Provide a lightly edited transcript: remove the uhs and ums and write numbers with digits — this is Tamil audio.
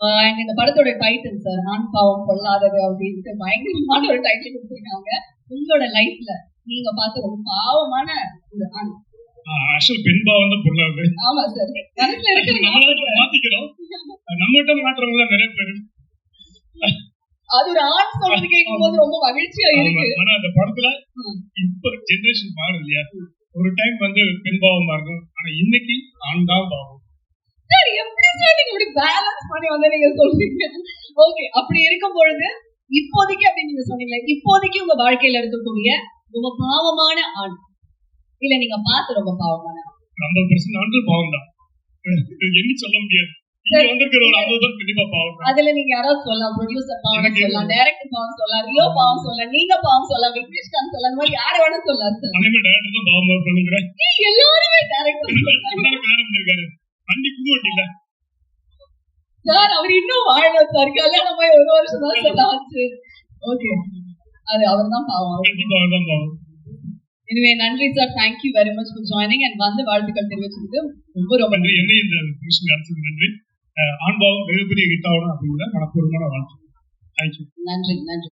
அண்ட் இந்த படத்தோட டைட்டில் சார் ஆண் பாவம் கொள்ளாதது அப்படின்ட்டு பயங்கரமான ஒரு டைட்டில் கொடுத்துருக்காங்க. உங்களோட லைஃப்ல நீங்க பார்த்த ரொம்ப பாவமான ஒரு ஆண். ஆக்சுவல் பெண் பாவம் தான் பொருளாது. ஆமா சார், மனசுல இருக்கிறது மாத்திக்கிறோம். நம்மகிட்ட மாற்றவங்க தான் நிறைய பேரு. அது ஒரு ஆண் சொல்றது கேட்கும் போது ரொம்ப மகிழ்ச்சியா இருக்கு. ஆனா அந்த படத்துல இப்ப ஜெனரேஷன் மாறுது இல்லையா, ஒரு டைம் வந்து பெண் பாவமா இருக்கும், ஆனா இன்னைக்கு ஆண் தான் பாவம். சார் எப்படி சார் நீங்க இப்படி பேலன்ஸ் பண்ணி வந்து நீங்க சொல்றீங்க? ஓகே, அப்படி இருக்கும் பொழுது இப்போதைக்கு அப்படி நீங்க சொன்னீங்க, இப்போதைக்கு உங்க வாழ்க்கையில இருக்கக்கூடிய ரொம்ப பாவமான ஆண் இல்ல நீங்க பார்த்து ரொம்ப பாவமான 50% ஆண்கள் பாவம் தான், என்ன சொல்ல முடியாது. அதுல நீங்க யாராவது சொல்லலாம், ப்ரொடியூசர் பாவம் சொல்லலாம், டைரக்டர் பாவம் சொல்லலாம், ரியோ பாவம் சொல்லலாம், நீங்க பாவம் சொல்லலாம், விக்னேஷ் காந்த் சொல்லலாம், இந்த மாதிரி யார வேணா சொல்லலாம் சார். எல்லாருமே டைரக்டர் சார். அவர் இன்னும் வாழல சார், கல்யாணம் ஆகி 1 வருஷம் தான் சார் ஆச்சு. ஓகே, அது அவர் தான் பாவம். எனவே நன்றி sir, thank you very much for joining and வந்து வாழ்த்துக்கள் தெரிவிச்சதுக்கு ரொம்ப நன்றி. என்ன இந்த மிஷன் அழைச்சது நன்றி. ஆண்பாவம் மிகப்பெரிய ஹிட் ஆகணும் அப்படிங்கிற மனப்பூர்வமான வாழ்த்து. தேங்க்யூ. நன்றி.